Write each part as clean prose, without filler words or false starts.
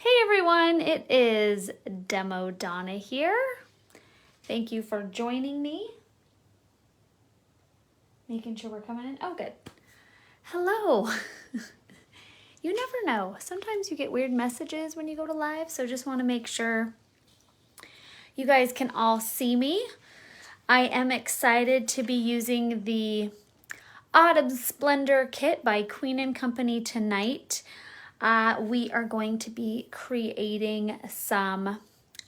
Hey everyone, it is Demo Donna here. Thank you for joining me. Making sure we're coming in. Oh, good. Hello. You never know. Sometimes you get weird messages when you go to live, so just want to make sure you guys can all see me. I am excited to be using the Autumn Spendor kit by Queen & Company tonight. We are going to be creating some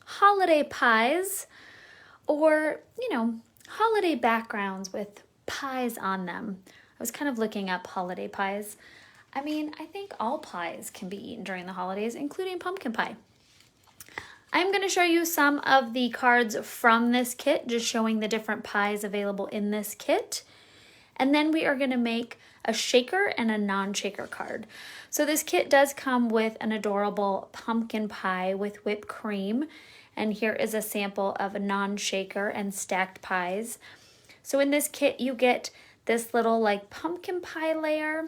holiday pies or, holiday backgrounds with pies on them. I was kind of looking up holiday pies. I think all pies can be eaten during the holidays, including pumpkin pie. I'm going to show you some of the cards from this kit, just showing the different pies available in this kit. And then we are going to make a shaker and a non-shaker card. So this kit does come with an adorable pumpkin pie with whipped cream. And here is a sample of a non-shaker and stacked pies. So in this kit, you get this little pumpkin pie layer.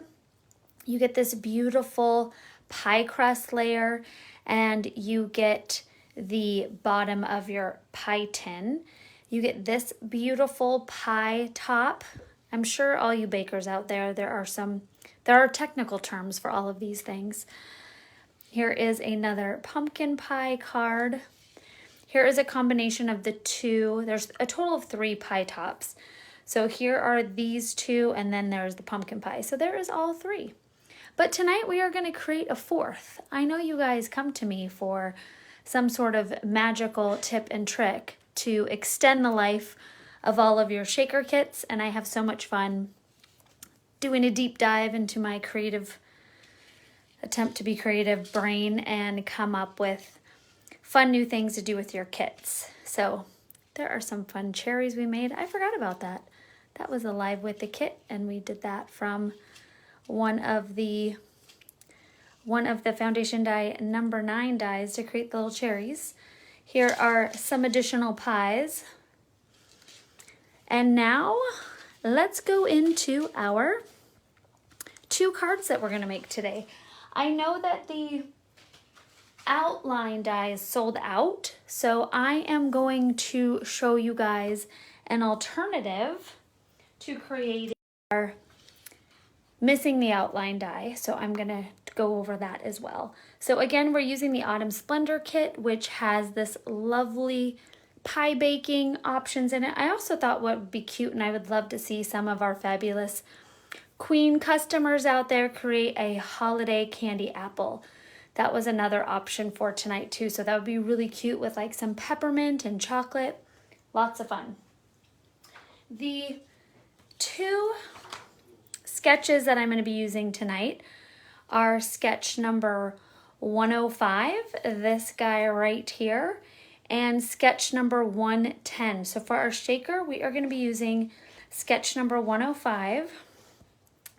You get this beautiful pie crust layer, and you get the bottom of your pie tin. You get this beautiful pie top. I'm sure all you bakers out there, there are technical terms for all of these things. Here is another pumpkin pie card. Here is a combination of the two. There's a total of 3 pie tops. So here are these 2, and then there's the pumpkin pie. So there is all 3. But tonight we are going to create a 4th. I know you guys come to me for some sort of magical tip and trick to extend the life of all of your shaker kits, and I have so much fun doing a deep dive into my attempt to be creative brain and come up with fun new things to do with your kits. So there are some fun cherries we made. I forgot about that. That was a live with the kit, and we did that from one of the foundation die number 9 dies to create the little cherries. Here are some additional pies. And now let's go into our 2 cards that we're going to make today. I know that the outline die is sold out, so I am going to show you guys an alternative to creating our missing the outline die. So I'm going to go over that as well. So again, we're using the Autumn Spendor kit, which has this lovely pie baking options in it. I also thought what would be cute, and I would love to see some of our fabulous Queen customers out there create a holiday candy apple. That was another option for tonight too. So that would be really cute with some peppermint and chocolate. Lots of fun. The 2 sketches that I'm going to be using tonight are sketch number 105, this guy right here, and sketch number 110. So for our shaker, we are going to be using sketch number 105.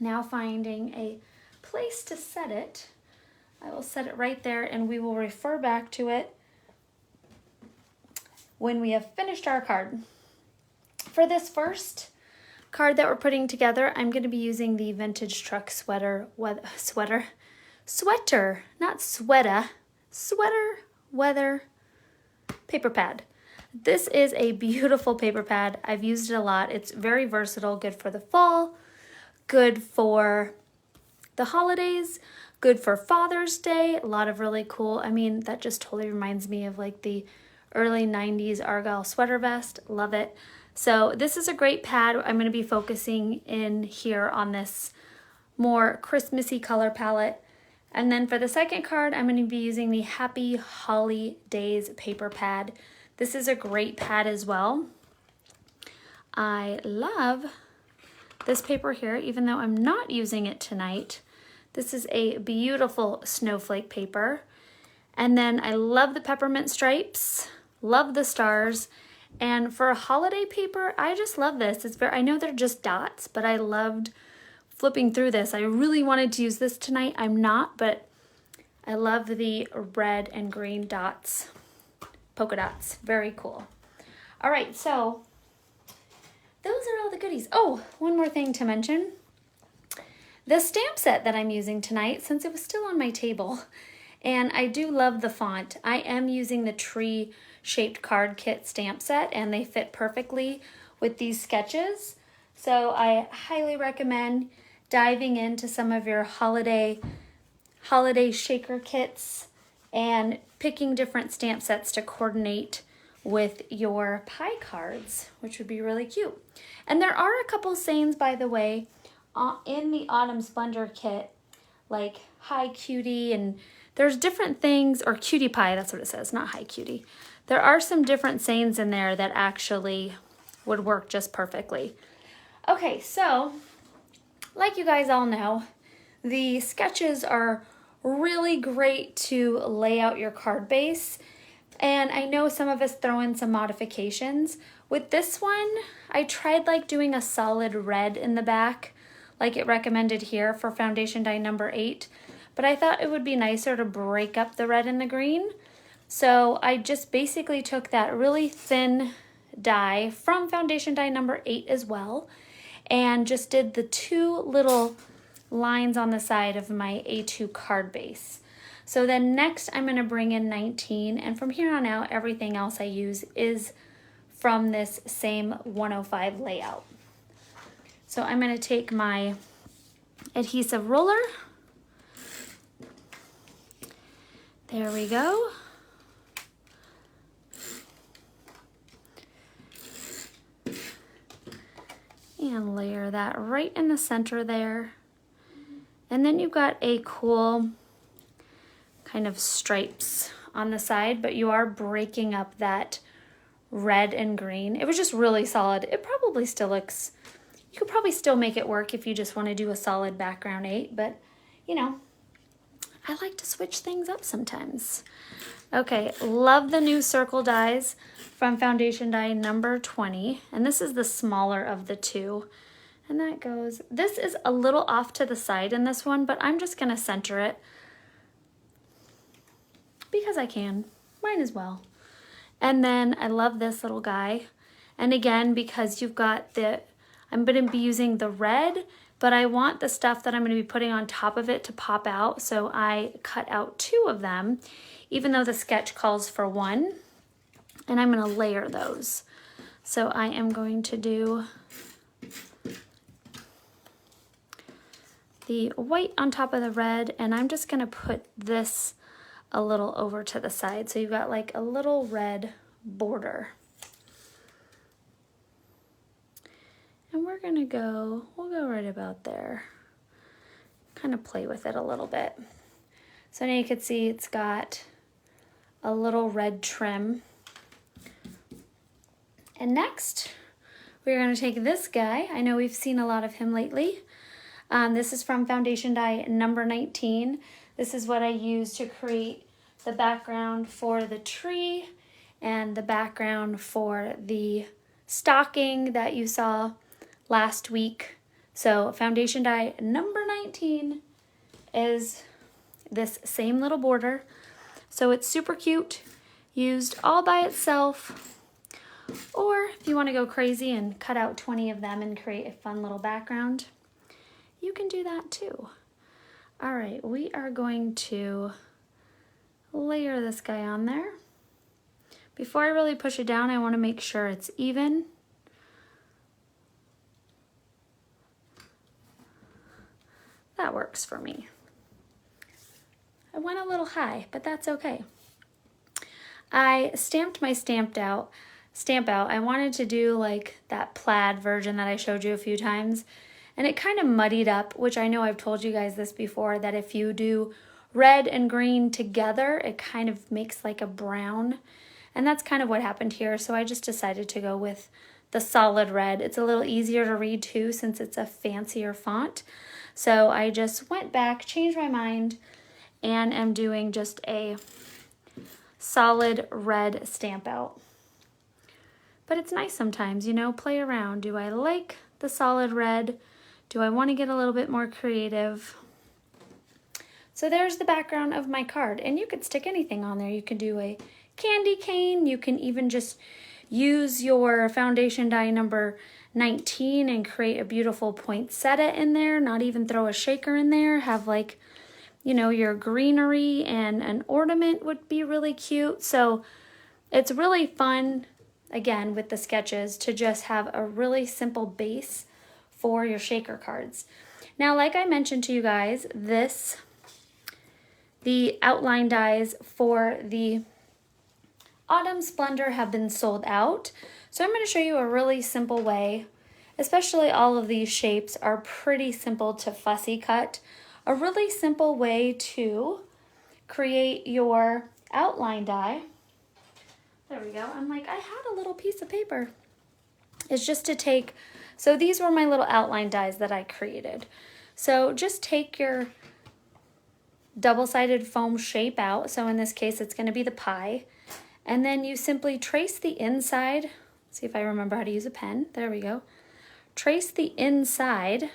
Now finding a place to set it. I will set it right there, and we will refer back to it when we have finished our card. For this first card that we're putting together, I'm going to be using the Vintage Truck sweater, weather paper pad. This is a beautiful paper pad. I've used it a lot. It's very versatile, good for the fall, good for the holidays, good for Father's Day. A lot of really cool, that just totally reminds me of the early 90s Argyle sweater vest. Love it. So this is a great pad. I'm going to be focusing in here on this more Christmassy color palette. And then for the second card, I'm going to be using the Happy Holly Days paper pad. This is a great pad as well. I love this paper here, even though I'm not using it tonight. This is a beautiful snowflake paper. And then I love the peppermint stripes, love the stars. And for a holiday paper, I just love this. I know they're just dots, but I loved flipping through this. I really wanted to use this tonight. I'm not, but I love the red and green dots, polka dots. Very cool. All right, so those are all the goodies. Oh, one more thing to mention. The stamp set that I'm using tonight, since it was still on my table, And I do love the font. I am using the tree shaped card kit stamp set, and they fit perfectly with these sketches. So I highly recommend diving into some of your holiday shaker kits and picking different stamp sets to coordinate with your pie cards, which would be really cute. And there are a couple sayings, by the way, in the Autumn Spendor kit, like hi cutie, and there's different things, or cutie pie, that's what it says, not hi cutie. There are some different sayings in there that actually would work just perfectly. Okay, so like you guys all know, the sketches are really great to lay out your card base. And I know some of us throw in some modifications. With this one, I tried like doing a solid red in the back, like it recommended here for foundation die number 8. But I thought it would be nicer to break up the red and the green. So I just basically took that really thin die from foundation die number 8 as well, and just did the 2 little lines on the side of my A2 card base. So then next I'm going to bring in 19, and from here on out everything else I use is from this same 105 layout. So I'm going to take my adhesive roller. There we go. And layer that right in the center there. And then you've got a cool kind of stripes on the side, but you are breaking up that red and green. It was just really solid. It probably still looks, you could probably still make it work if you just want to do a solid background 8, but you know, I like to switch things up sometimes. Okay, love the new circle dies from foundation die number 20, and this is the smaller of the 2. And that goes, this is a little off to the side in this one, but I'm just gonna center it because I can, might as well. And then I love this little guy. And again, because you've got the, I'm gonna be using the red, but I want the stuff that I'm gonna be putting on top of it to pop out. So I cut out 2 of them, even though the sketch calls for 1, and I'm gonna layer those. So I am going to do the white on top of the red, and I'm just gonna put this a little over to the side. So you've got like a little red border. And we're gonna go, we'll go right about there. Kind of play with it a little bit. So now you can see it's got a little red trim. And next, we're gonna take this guy. I know we've seen a lot of him lately. This is from foundation die number 19. This is what I use to create the background for the tree and the background for the stocking that you saw last week. So foundation die number 19 is this same little border. So it's super cute, used all by itself. Or if you want to go crazy and cut out 20 of them and create a fun little background, you can do that too. All right, we are going to layer this guy on there. Before I really push it down, I want to make sure it's even. That works for me. I went a little high, but that's okay. I stamped my stamp out. I wanted to do like that plaid version that I showed you a few times, and it kind of muddied up, which I know I've told you guys this before, that if you do red and green together, it kind of makes like a brown, and that's kind of what happened here. So I just decided to go with the solid red. It's a little easier to read too, since it's a fancier font. So I just went back, changed my mind, and am doing just a solid red stamp out. But it's nice sometimes, you know, play around. Do I like the solid red? Do I want to get a little bit more creative? So there's the background of my card, and you could stick anything on there. You can do a candy cane. You can even just use your foundation die number 19 and create a beautiful poinsettia in there, not even throw a shaker in there. Have like you know, your greenery and an ornament would be really cute. So it's really fun, again, with the sketches to just have a really simple base for your shaker cards. Now, like I mentioned to you guys, the outline dies for the Autumn Splendor have been sold out. So I'm going to show you a really simple way, especially all of these shapes are pretty simple to fussy cut. A really simple way to create your outline die. There we go. I'm like, I had a little piece of paper. It's just to take, so these were my little outline dies that I created. So just take your double-sided foam shape out. So in this case, it's going to be the pie. And then you simply trace the inside. See if I remember how to use a pen. There we go. Trace the inside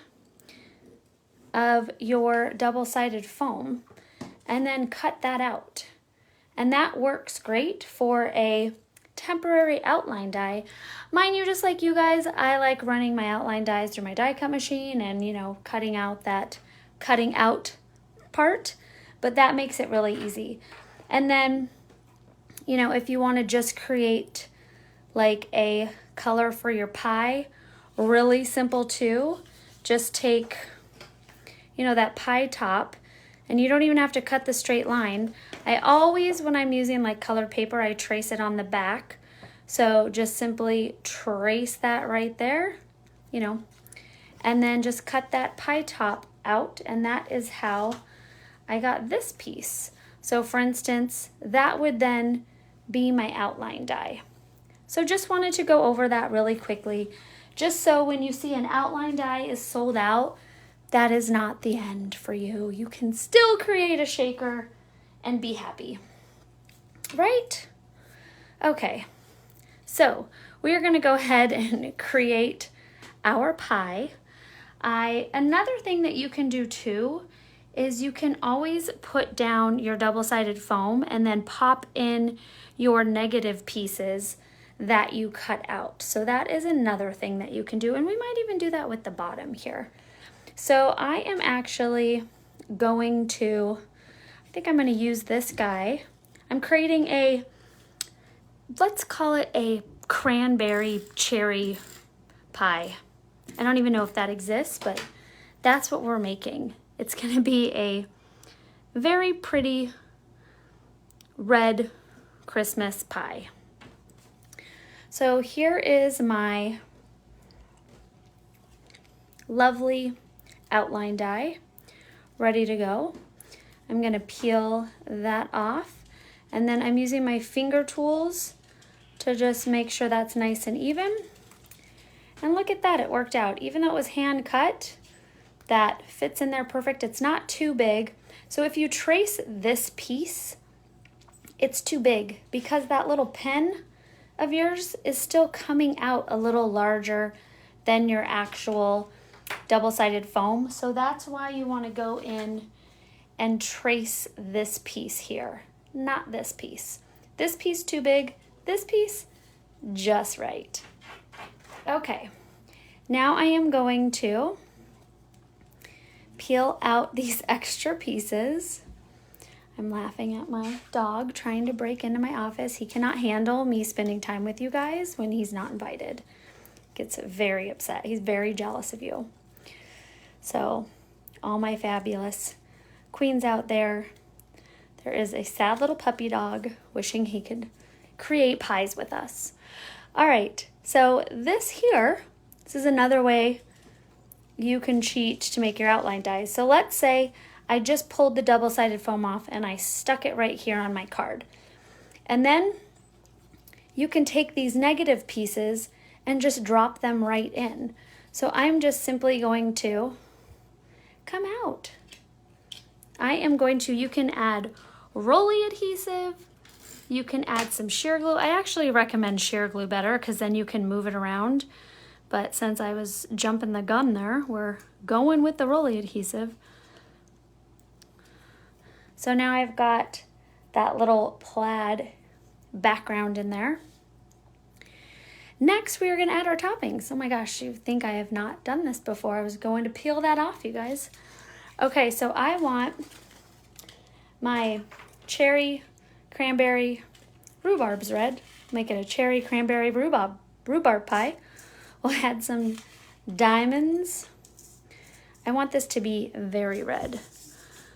of your double-sided foam and then cut that out. And that works great for a temporary outline die. Mind you, just like you guys, I like running my outline dies through my die cut machine and, you know, cutting out part, but that makes it really easy. And then, you know, if you want to just create like a color for your pie, really simple too. Just take, you know, that pie top, and you don't even have to cut the straight line. I always, when I'm using like colored paper, I trace it on the back. So just simply trace that right there, you know, and then just cut that pie top out, and that is how I got this piece. So for instance, that would then be my outline die. So just wanted to go over that really quickly, just so when you see an outline die is sold out, that is not the end for you. You can still create a shaker and be happy, right? Okay, so we are gonna go ahead and create our pie. Another thing that you can do too is you can always put down your double-sided foam and then pop in your negative pieces that you cut out. So that is another thing that you can do, and we might even do that with the bottom here. So I am actually going to, I think I'm going to use this guy. I'm creating a, let's call it a cranberry cherry pie. I don't even know if that exists, but that's what we're making. It's going to be a very pretty red Christmas pie. So here is my lovely outline die ready to go. I'm going to peel that off, and then I'm using my finger tools to just make sure that's nice and even. And look at that, it worked out. Even though it was hand cut, that fits in there perfect. It's not too big. So if you trace this piece, it's too big because that little pen of yours is still coming out a little larger than your actual double-sided foam. So that's why you want to go in and trace this piece here, not this piece. This piece too big, this piece just right. Okay, now I am going to peel out these extra pieces. I'm laughing at my dog trying to break into my office. He cannot handle me spending time with you guys when he's not invited. Gets very upset. He's very jealous of you. So, all my fabulous queens out there, there is a sad little puppy dog wishing he could create pies with us. All right, so this is another way you can cheat to make your outline dies. So let's say I just pulled the double-sided foam off and I stuck it right here on my card. And then you can take these negative pieces and just drop them right in. So I'm just simply going to come out. You can add rolly adhesive, you can add some sheer glue. I actually recommend sheer glue better because then you can move it around. But since I was jumping the gun there, we're going with the rolly adhesive. So now I've got that little plaid background in there. Next, we are going to add our toppings. Oh my gosh, you think I have not done this before. I was going to peel that off, you guys. Okay, so I want my cherry cranberry rhubarb's red. Make it a cherry cranberry rhubarb pie. We'll add some diamonds. I want this to be very red.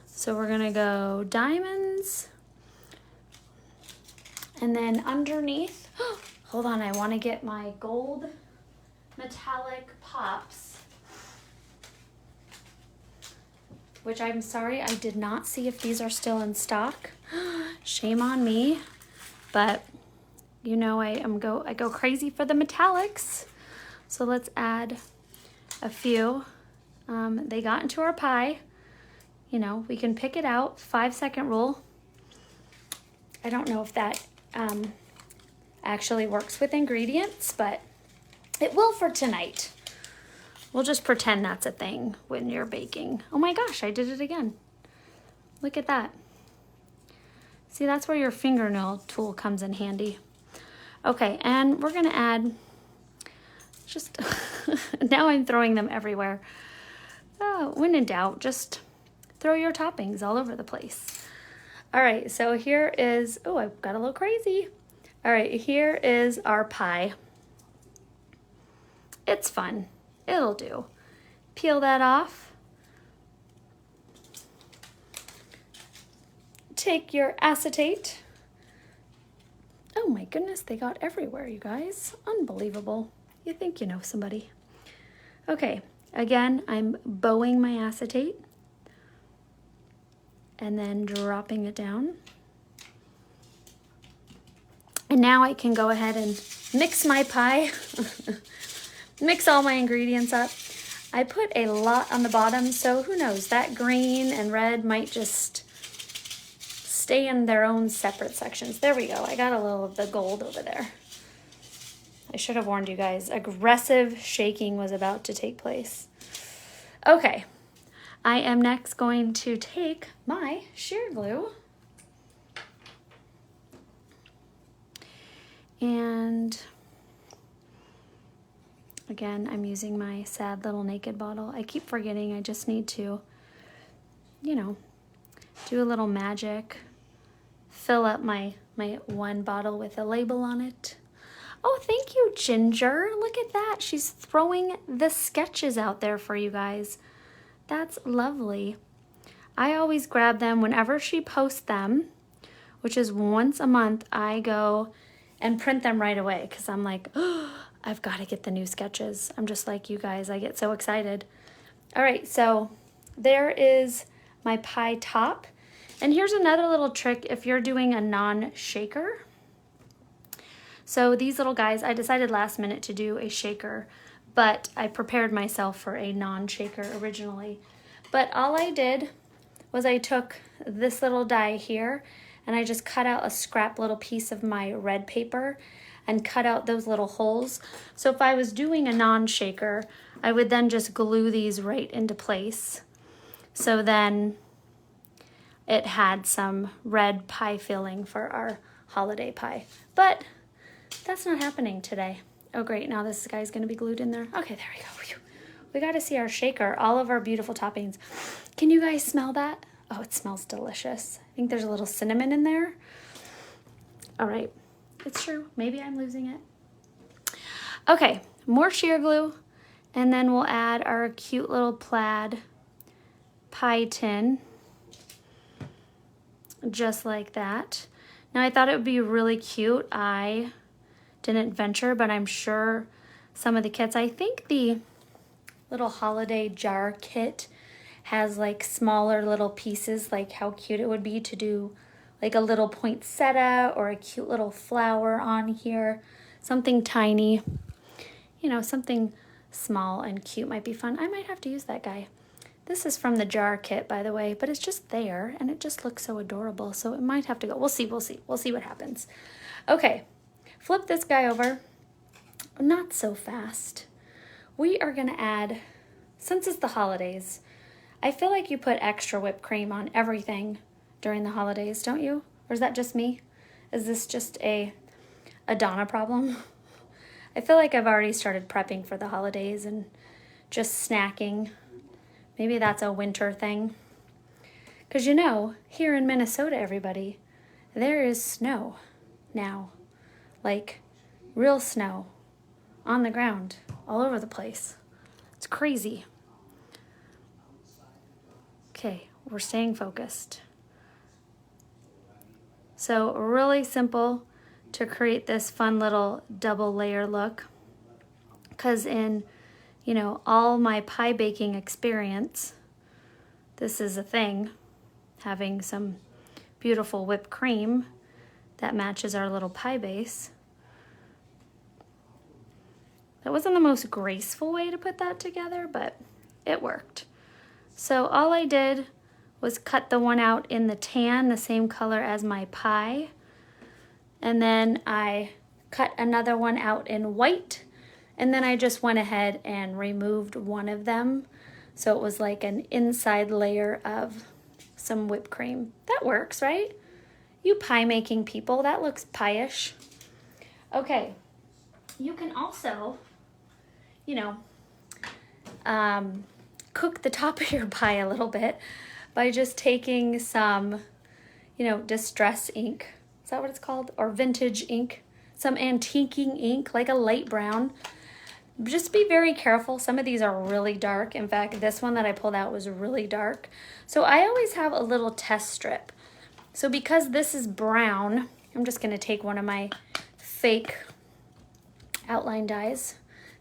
So we're gonna go diamonds. And then underneath, hold on, I wanna get my gold metallic pops, which I'm sorry, I did not see if these are still in stock. Shame on me, but you know I go crazy for the metallics. So let's add a few. They got into our pie. You know, we can pick it out, 5-second rule. I don't know if that actually works with ingredients, but it will for tonight. We'll just pretend that's a thing when you're baking. Oh my gosh, I did it again. Look at that. See, that's where your fingernail tool comes in handy. Okay, and we're gonna add just, now I'm throwing them everywhere. Oh, when in doubt, just throw your toppings all over the place. All right, so here is, oh, I got a little crazy. All right, here is our pie. It's fun, it'll do. Peel that off. Take your acetate. Oh my goodness, they got everywhere, you guys. Unbelievable. You think you know somebody. Okay, again, I'm bowing my acetate and then dropping it down. And now I can go ahead and mix my pie, mix all my ingredients up. I put a lot on the bottom, so who knows, that green and red might just stay in their own separate sections. There we go, I got a little of the gold over there. I should have warned you guys, aggressive shaking was about to take place. Okay, I am next going to take my shear glue and again, I'm using my sad little naked bottle. I keep forgetting I just need to, you know, do a little magic, fill up my one bottle with a label on it. Oh, thank you, Ginger. Look at that. She's throwing the sketches out there for you guys. That's lovely. I always grab them whenever she posts them, which is once a month. I go and print them right away because I'm like, oh, I've got to get the new sketches. I'm just like you guys. I get so excited. All right, so there is my pie top. And here's another little trick if you're doing a non-shaker. So these little guys, I decided last minute to do a shaker, but I prepared myself for a non-shaker originally. But all I did was I took this little die here and I just cut out a scrap little piece of my red paper and cut out those little holes. So if I was doing a non-shaker, I would then just glue these right into place. So then it had some red pie filling for our holiday pie. But that's not happening today. Oh great, now this guy's gonna be glued in there. Okay, there we go. Whew. We got to see our shaker, all of our beautiful toppings. Can you guys smell that? Oh, it smells delicious. I think there's a little cinnamon in there. All right, it's true. Maybe I'm losing it. Okay, more shear glue, and then we'll add our cute little plaid pie tin, just like that. Now I thought it would be really cute. I didn't venture, but I'm sure some of the kits, I think the little holiday jar kit has like smaller little pieces, like how cute it would be to do like a little poinsettia or a cute little flower on here, something tiny, you know, something small and cute might be fun. I might have to use that guy. This is from the jar kit, by the way, but it's just there and it just looks so adorable. So it might have to go. We'll see what happens. Okay. Flip this guy over, not so fast. We are gonna add, since it's the holidays, I feel like you put extra whipped cream on everything during the holidays, don't you? Or is that just me? Is this just a Donna problem? I feel like I've already started prepping for the holidays and just snacking. Maybe that's a winter thing. Because you know, here in Minnesota, everybody, there is snow now. Like real snow on the ground all over the place. It's crazy. Okay, we're staying focused. So really simple to create this fun little double layer look. Because in, you know, all my pie baking experience, this is a thing, having some beautiful whipped cream that matches our little pie base. That wasn't the most graceful way to put that together, but it worked. So all I did was cut the one out in the tan, the same color as my pie. And then I cut another one out in white. And then I just went ahead and removed one of them. So it was like an inside layer of some whipped cream. That works, right? You pie making people, that looks pie-ish. Okay, you can also, you know, cook the top of your pie a little bit by just taking some, you know, distress ink. Is that what it's called? Or vintage ink. Some antiquing ink, like a light brown. Just be very careful. Some of these are really dark. In fact, this one that I pulled out was really dark. So I always have a little test strip. So because this is brown, I'm just going to take one of my fake outline dies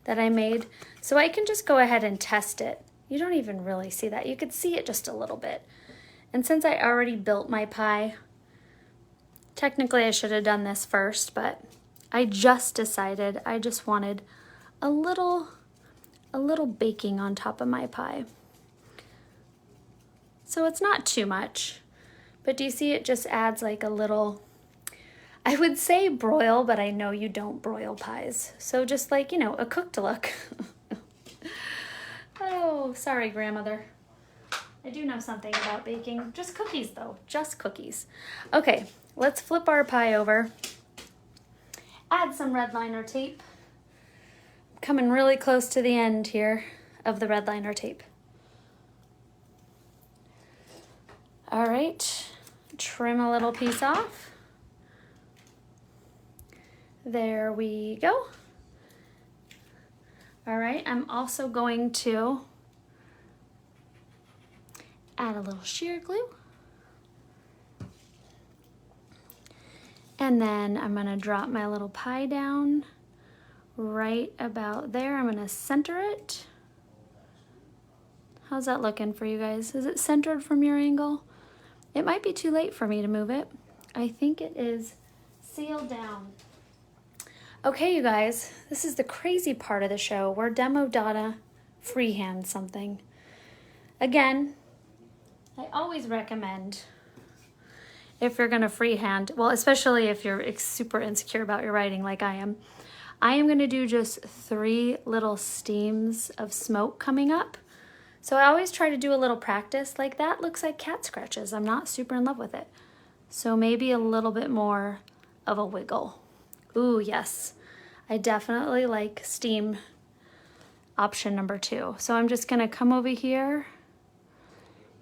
that I made. So I can just go ahead and test it. You don't even really see that. You could see it just a little bit. And since I already built my pie, technically I should have done this first, but I just decided I just wanted a little baking on top of my pie. So it's not too much, but do you see it just adds like a little, I would say broil, but I know you don't broil pies. So just like, you know, a cooked look. Oh, sorry, grandmother. I do know something about baking. Just cookies, though. Just cookies. Okay, let's flip our pie over. Add some red liner tape. Coming really close to the end here of the red liner tape. All right, trim a little piece off. There we go. All right, I'm also going to add a little shear glue. And then I'm gonna drop my little pie down right about there. I'm gonna center it. How's that looking for you guys? Is it centered from your angle? It might be too late for me to move it. I think it is sealed down. Okay, you guys, this is the crazy part of the show where Demo Donna freehand something. Again, I always recommend, if you're gonna freehand, well, especially if you're super insecure about your writing like I am gonna do just 3 little steams of smoke coming up. So I always try to do a little practice. Like that looks like cat scratches. I'm not super in love with it. So maybe a little bit more of a wiggle. Ooh, yes. I definitely like steam option number 2. So I'm just gonna come over here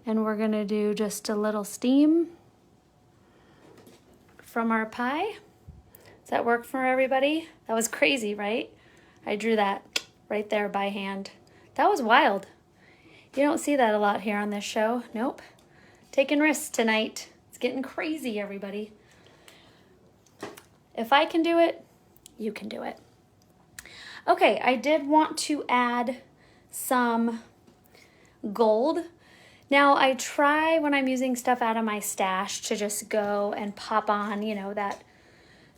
and we're gonna do just a little steam from our pie. Does that work for everybody? That was crazy, right? I drew that right there by hand. That was wild. You don't see that a lot here on this show. Nope. Taking risks tonight. It's getting crazy, everybody. If I can do it, you can do it. Okay, I did want to add some gold. Now I try when I'm using stuff out of my stash to just go and pop on, you know, that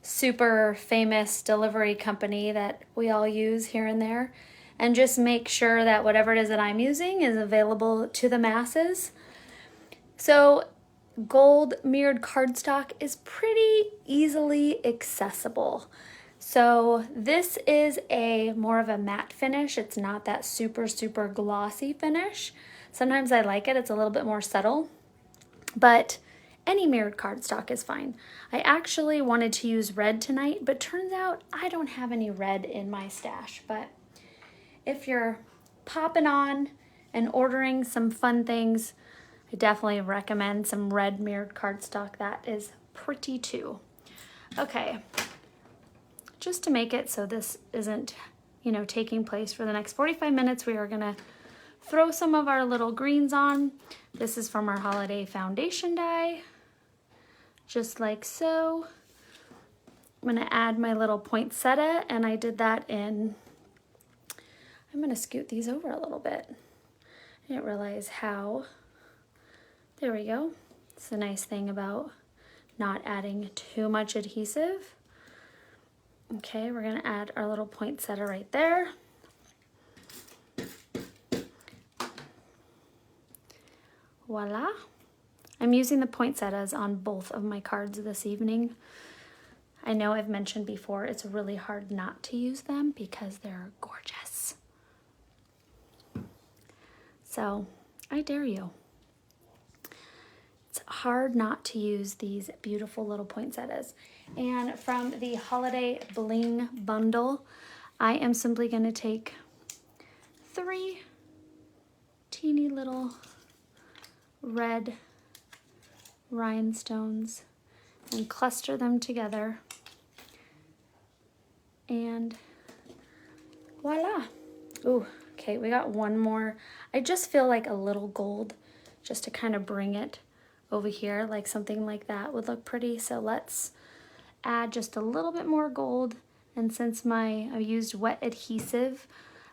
super famous delivery company that we all use here and there, and just make sure that whatever it is that I'm using is available to the masses. So gold mirrored cardstock is pretty easily accessible. So this is a more of a matte finish. It's not that super glossy finish. Sometimes I like it. It's a little bit more subtle, but any mirrored cardstock is fine. I actually wanted to use red tonight, but turns out I don't have any red in my stash. But if you're popping on and ordering some fun things, I definitely recommend some red mirrored cardstock. That is pretty too. Okay, just to make it so this isn't, you know, taking place for the next 45 minutes, we are gonna throw some of our little greens on. This is from our holiday foundation die, just like so. I'm gonna add my little poinsettia, and I did that in, I'm gonna scoot these over a little bit. I didn't realize how, there we go. It's the nice thing about not adding too much adhesive. Okay, we're gonna add our little poinsettia right there. Voila. I'm using the poinsettias on both of my cards this evening. I know I've mentioned before, it's really hard not to use them because they're gorgeous. So, I dare you. It's hard not to use these beautiful little poinsettias. And from the Holiday Bling bundle, I am simply going to take 3 teeny little red rhinestones and cluster them together. And voila. Ooh, okay, we got one more. I just feel like a little gold just to kind of bring it over here, like something like that would look pretty. So let's add just a little bit more gold. And since I used wet adhesive,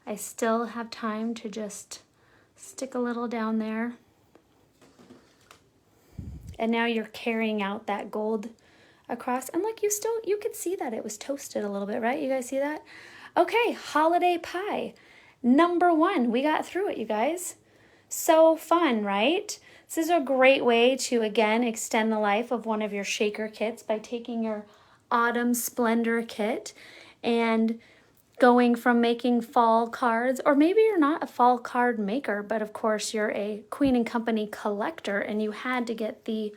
I still have time to just stick a little down there. And now you're carrying out that gold across. And like you could see that it was toasted a little bit, right? You guys see that? Okay, holiday pie. Number 1, we got through it, you guys. So fun, right? This is a great way to, again, extend the life of one of your shaker kits by taking your Autumn Spendor kit and going from making fall cards, or maybe you're not a fall card maker, but of course you're a Queen and Company collector and you had to get the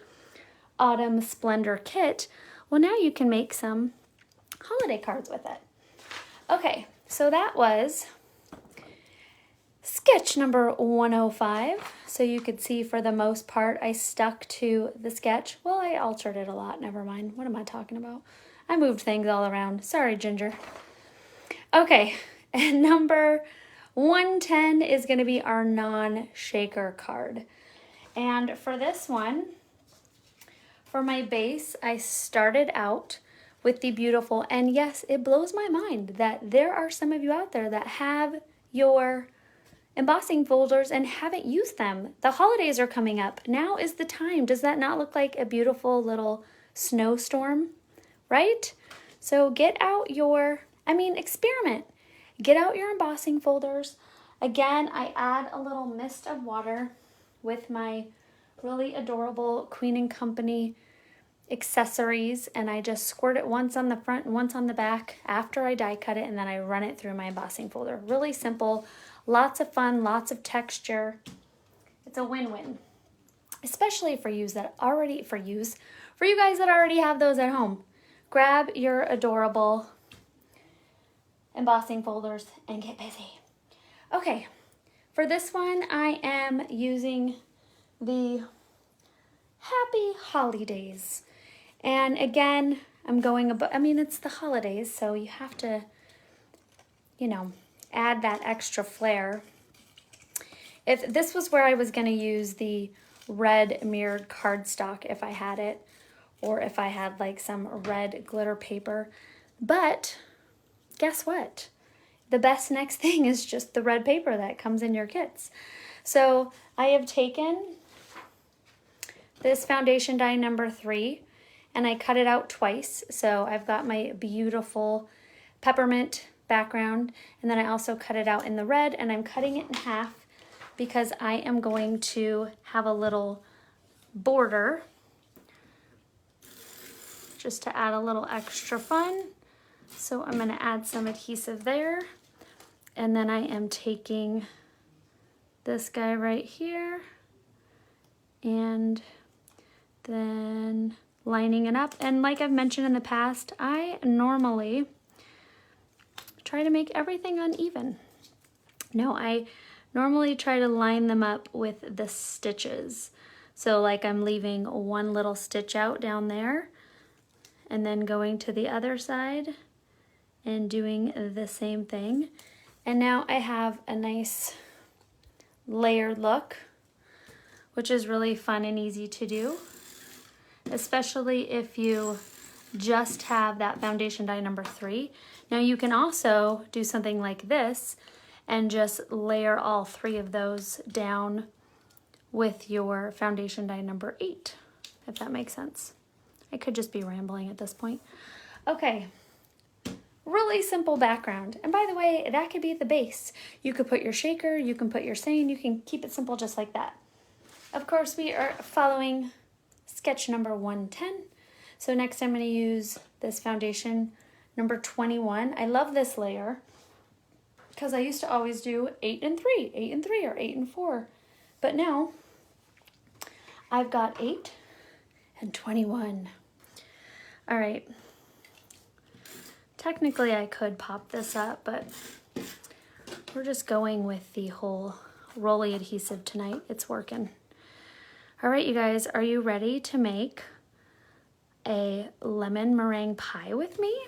Autumn Spendor kit. Well, now you can make some holiday cards with it. Okay, so that was sketch number 105. So you could see for the most part, I stuck to the sketch. Well, I altered it a lot. Never mind. What am I talking about? I moved things all around. Sorry, Ginger. Okay, and number 110 is going to be our non-shaker card. And for this one, for my base, I started out with the beautiful, and yes, it blows my mind that there are some of you out there that have your embossing folders and haven't used them. The holidays are coming up. Now is the time. Does that not look like a beautiful little snowstorm, right? So get out your, experiment. Get out your embossing folders. Again, I add a little mist of water with my really adorable Queen and Company accessories, and I just squirt it once on the front and once on the back after I die cut it, and then I run it through my embossing folder. Really simple, lots of fun, lots of texture. It's a win-win, especially for you guys that already have those at home. Grab your adorable embossing folders and get busy. Okay, for this one I am using the Happy Holidays. And again, I'm going about, it's the holidays, so you have to, add that extra flair. If this was where I was going to use the red mirrored cardstock if I had it, or if I had like some red glitter paper. But guess what? The best next thing is just the red paper that comes in your kits. So I have taken this foundation die number 3, and I cut it out twice. So I've got my beautiful peppermint background, and then I also cut it out in the red, and I'm cutting it in half because I am going to have a little border just to add a little extra fun. So I'm going to add some adhesive there, and then I am taking this guy right here and then lining it up. And like I've mentioned in the past, I normally try to make everything uneven. No, I normally try to line them up with the stitches. So like I'm leaving one little stitch out down there and then going to the other side and doing the same thing. And now I have a nice layered look, which is really fun and easy to do, especially if you just have that foundation die number 3. Now you can also do something like this and just layer all 3 of those down with your foundation die number 8, if that makes sense. I could just be rambling at this point. Okay, really simple background. And by the way, that could be the base. You could put your shaker, you can put your seine, you can keep it simple just like that. Of course, we are following sketch number 110. So next I'm going to use this foundation number 21. I love this layer because I used to always do 8 and 3, 8 and 3, or 8 and 4. But now I've got 8 and 21. All right. Technically I could pop this up, but we're just going with the whole rolly adhesive tonight. It's working. All right, you guys, are you ready to make a lemon meringue pie with me?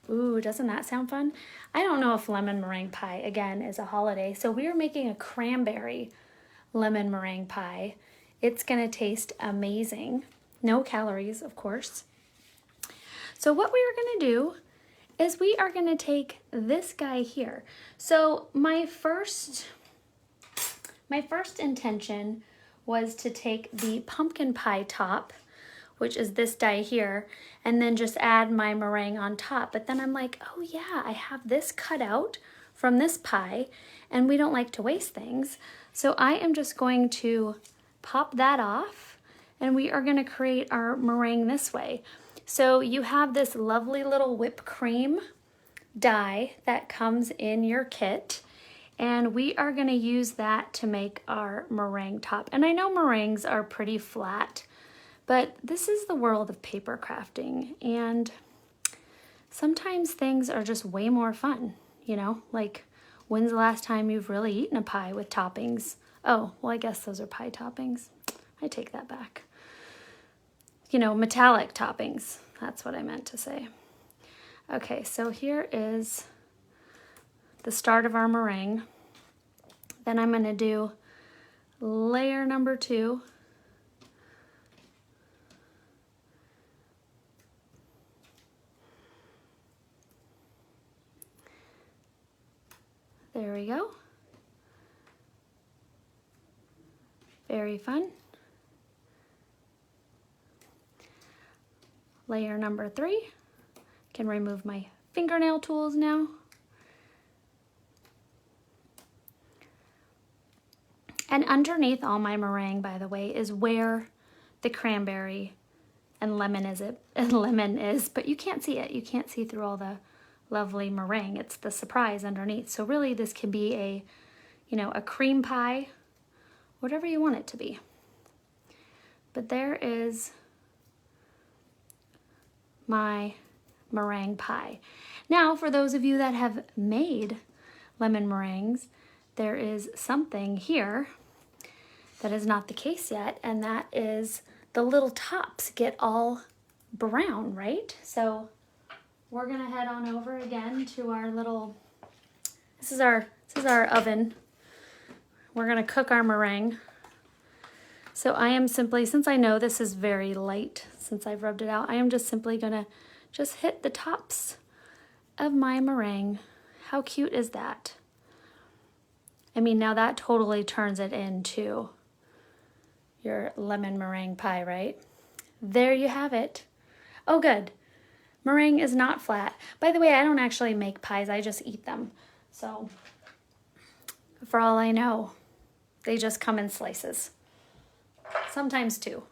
Ooh, doesn't that sound fun? I don't know if lemon meringue pie, again, is a holiday. So we are making a cranberry lemon meringue pie. It's gonna taste amazing. No calories, of course. So what we are gonna do is we are gonna take this guy here. So my first intention was to take the pumpkin pie top, which is this die here, and then just add my meringue on top. But then I'm like, oh yeah, I have this cut out from this pie, and we don't like to waste things. So I am just going to pop that off, and we are gonna create our meringue this way. So you have this lovely little whipped cream die that comes in your kit, and we are gonna use that to make our meringue top. And I know meringues are pretty flat, but this is the world of paper crafting, and sometimes things are just way more fun, you know? Like, when's the last time you've really eaten a pie with toppings? Oh, well, I guess those are pie toppings. I take that back. You know, metallic toppings. That's what I meant to say. Okay, so here is the start of our meringue. Then I'm gonna do layer number 2. There we go. Very fun. Layer number 3. Can remove my fingernail tools now. And underneath all my meringue, by the way, is where the cranberry and lemon is, but you can't see it. You can't see through all the lovely meringue. It's the surprise underneath. So really this can be a, you know, a cream pie, whatever you want it to be. But there is my meringue pie. Now, for those of you that have made lemon meringues, there is something here that is not the case yet, and that is the little tops get all brown, right? So we're gonna head on over again to our little, this is our oven. We're gonna cook our meringue. So I am simply, since I know this is very light, since I've rubbed it out, I am just simply gonna just hit the tops of my meringue. How cute is that? I mean, now that totally turns it into your lemon meringue pie, right? There you have it. Oh, good. Meringue is not flat. By the way, I don't actually make pies, I just eat them. So, for all I know, they just come in slices. Sometimes 2.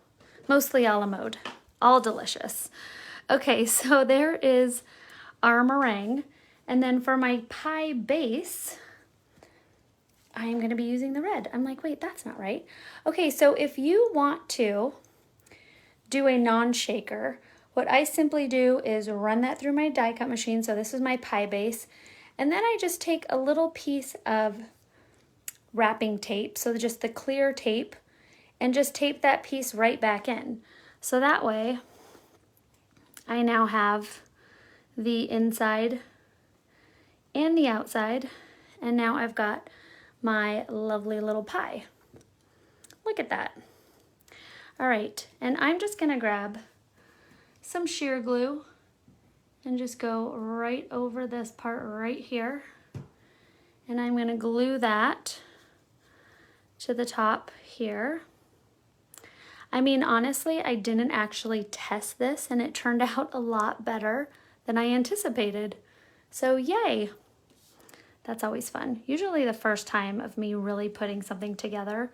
Mostly a la mode. All delicious. Okay, so there is our meringue. And then for my pie base, I am going to be using the red. I'm like, wait, that's not right. Okay, so if you want to do a non-shaker, what I simply do is run that through my die cut machine. So this is my pie base. And then I just take a little piece of wrapping tape, so just the clear tape, and just tape that piece right back in. So that way I now have the inside and the outside, and now I've got my lovely little pie. Look at that. All right, and I'm just gonna grab some sheer glue and just go right over this part right here. And I'm gonna glue that to the top here. I mean, honestly, I didn't actually test this and it turned out a lot better than I anticipated. So yay, that's always fun. Usually the first time of me really putting something together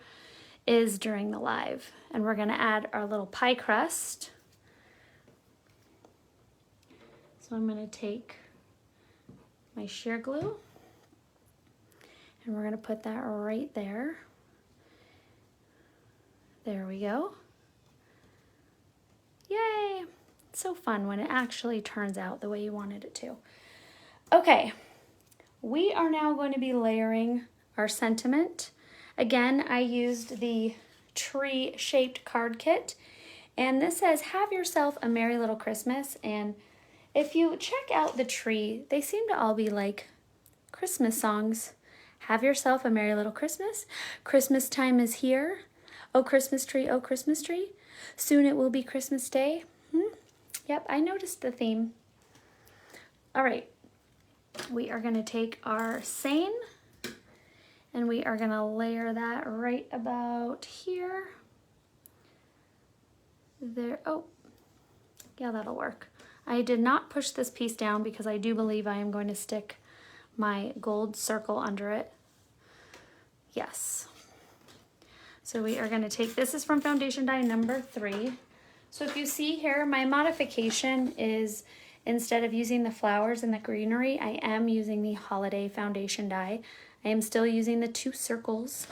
is during the live. And we're gonna add our little pie crust. So I'm gonna take my sheer glue and we're gonna put that right there. There we go. Yay! It's so fun when it actually turns out the way you wanted it to. Okay, we are now going to be layering our sentiment. Again, I used the tree-shaped card kit, and this says, "Have yourself a merry little Christmas." And if you check out the tree, they seem to all be like Christmas songs. Have yourself a merry little Christmas. Christmas time is here. Oh, Christmas tree, oh, Christmas tree. Soon it will be Christmas Day. Yep, I noticed the theme. All right, we are gonna take our seine and we are gonna layer that right about here. There, oh, yeah, that'll work. I did not push this piece down because I do believe I am going to stick my gold circle under it. Yes. So we are gonna take, this is from foundation die number 3. So if you see here, my modification is, instead of using the flowers and the greenery, I am using the holiday foundation die. I am still using the 2 circles.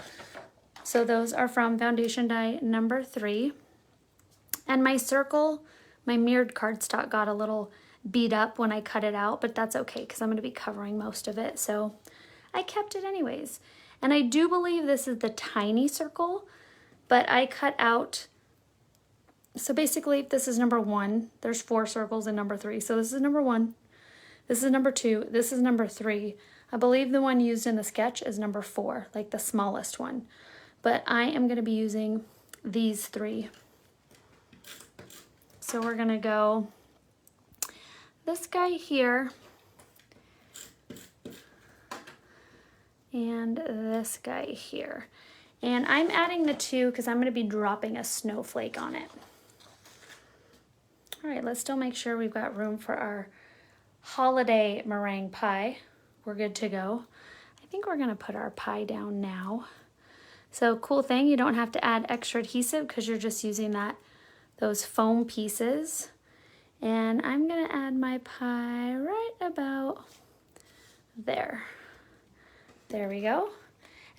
So those are from foundation die number 3. And my circle, my mirrored cardstock got a little beat up when I cut it out, but that's okay because I'm gonna be covering most of it. So I kept it anyways. And I do believe this is the tiny circle, but I cut out, so basically this is number 1. There's 4 circles in number 3. So this is number 1, this is number 2, this is number 3. I believe the one used in the sketch is number 4, like the smallest one. But I am gonna be using these 3. So we're gonna go this guy here, and this guy here. And I'm adding the 2 because I'm going to be dropping a snowflake on it. All right, let's still make sure we've got room for our holiday meringue pie. We're good to go. I think we're going to put our pie down now. So cool thing, you don't have to add extra adhesive because you're just using those foam pieces. And I'm going to add my pie right about there. There we go.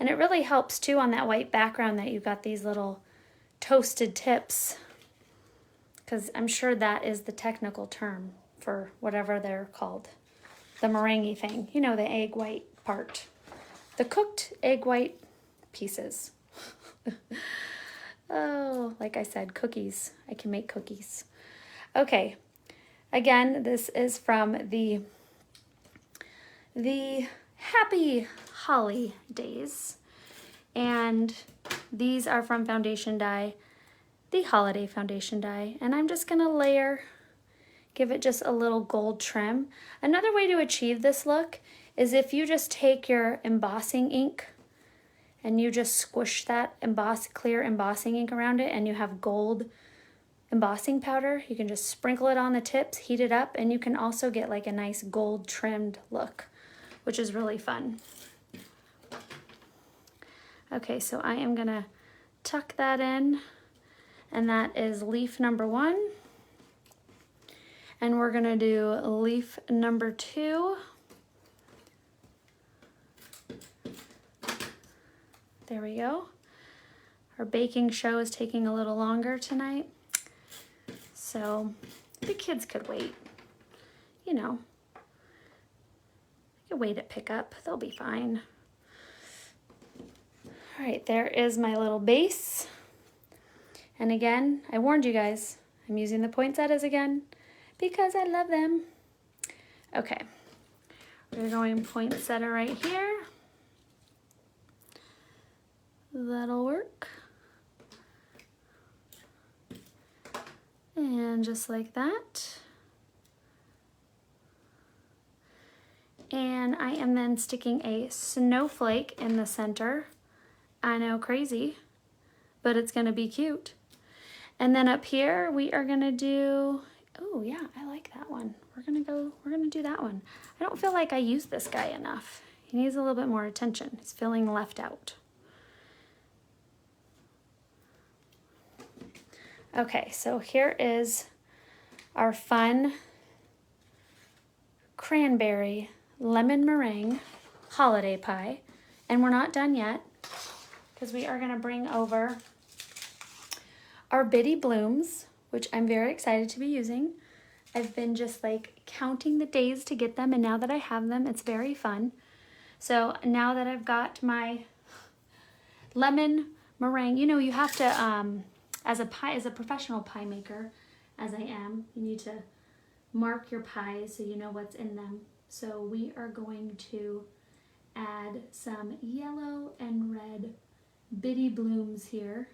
And it really helps too on that white background that you've got these little toasted tips, because I'm sure that is the technical term for whatever they're called. The meringue thing, you know, the egg white part. The cooked egg white pieces. Oh, like I said, cookies. I can make cookies. Okay, again, this is from the Happy Holly Days, and these are from foundation die, the holiday foundation die, and I'm just gonna layer, give it just a little gold trim. Another way to achieve this look is if you just take your embossing ink and you just squish that clear embossing ink around it, and you have gold embossing powder, you can just sprinkle it on the tips, heat it up, and you can also get like a nice gold trimmed look, which is really fun. Okay, so I am gonna tuck that in, and that is leaf number 1. And we're gonna do leaf number 2. There we go. Our baking show is taking a little longer tonight, so the kids could wait, you know. They could wait at pickup, they'll be fine. All right, there is my little base. And again, I warned you guys, I'm using the poinsettias again because I love them. Okay, we're going poinsettia right here. That'll work. And just like that. And I am then sticking a snowflake in the center. I know, crazy, but it's gonna be cute. And then up here, we are gonna do, oh yeah, I like that one. We're gonna do that one. I don't feel like I use this guy enough. He needs a little bit more attention. He's feeling left out. Okay, so here is our fun cranberry lemon meringue holiday pie. And we're not done yet because we are gonna bring over our Bitty Blooms, which I'm very excited to be using. I've been just like counting the days to get them, and now that I have them, it's very fun. So now that I've got my lemon meringue, you know, you have to, as a professional pie maker, as I am, you need to mark your pies so you know what's in them. So we are going to add some yellow and red Bitty Blooms here.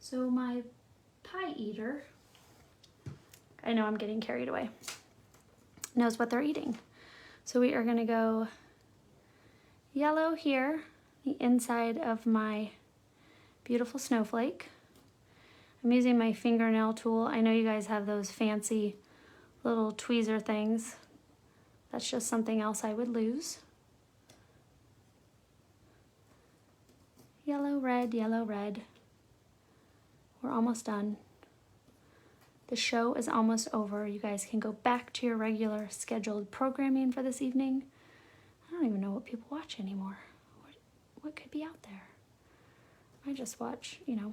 So my pie eater, I know I'm getting carried away, knows what they're eating. So we are gonna go yellow here, the inside of my beautiful snowflake. I'm using my fingernail tool. I know you guys have those fancy little tweezer things. That's just something else I would lose. Yellow, red, yellow, red. We're almost done. The show is almost over. You guys can go back to your regular scheduled programming for this evening. I don't even know what people watch anymore. What could be out there? I just watch, you know,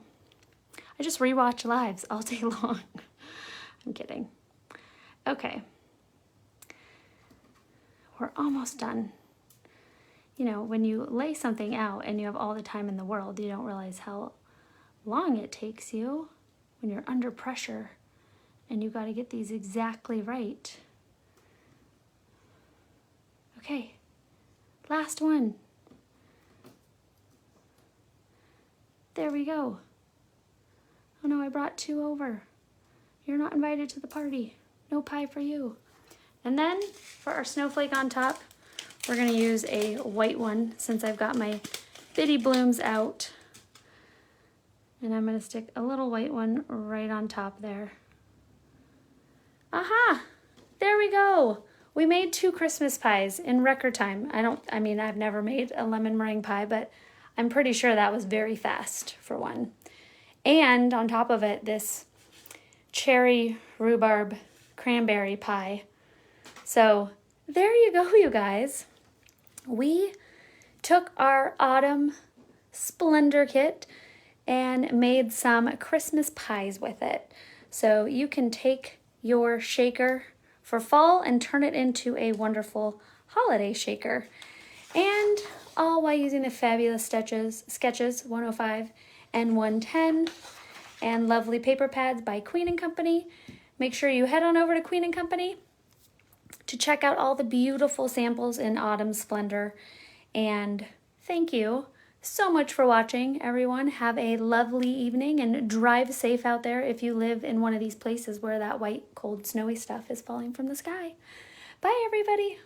I just rewatch lives all day long. I'm kidding. Okay. We're almost done. You know, when you lay something out and you have all the time in the world, you don't realize how long it takes you when you're under pressure and you got to get these exactly right. Okay, last one. There we go. Oh no, I brought 2 over. You're not invited to the party. No pie for you. And then for our snowflake on top, we're gonna use a white one since I've got my Bitty Blooms out. And I'm gonna stick a little white one right on top there. Aha! There we go. We made 2 Christmas pies in record time. I mean, I've never made a lemon meringue pie, but I'm pretty sure that was very fast for one. And on top of it, this cherry rhubarb cranberry pie. So there you go, you guys. We took our Autumn Splendor kit and made some Christmas pies with it. So you can take your shaker for fall and turn it into a wonderful holiday shaker. And all while using the fabulous sketches 105 and 110 and lovely paper pads by Queen & Company. Make sure you head on over to Queen & Company to check out all the beautiful samples in Autumn Spendor. And thank you so much for watching, everyone. Have a lovely evening and drive safe out there if you live in one of these places where that white, cold, snowy stuff is falling from the sky. Bye, everybody.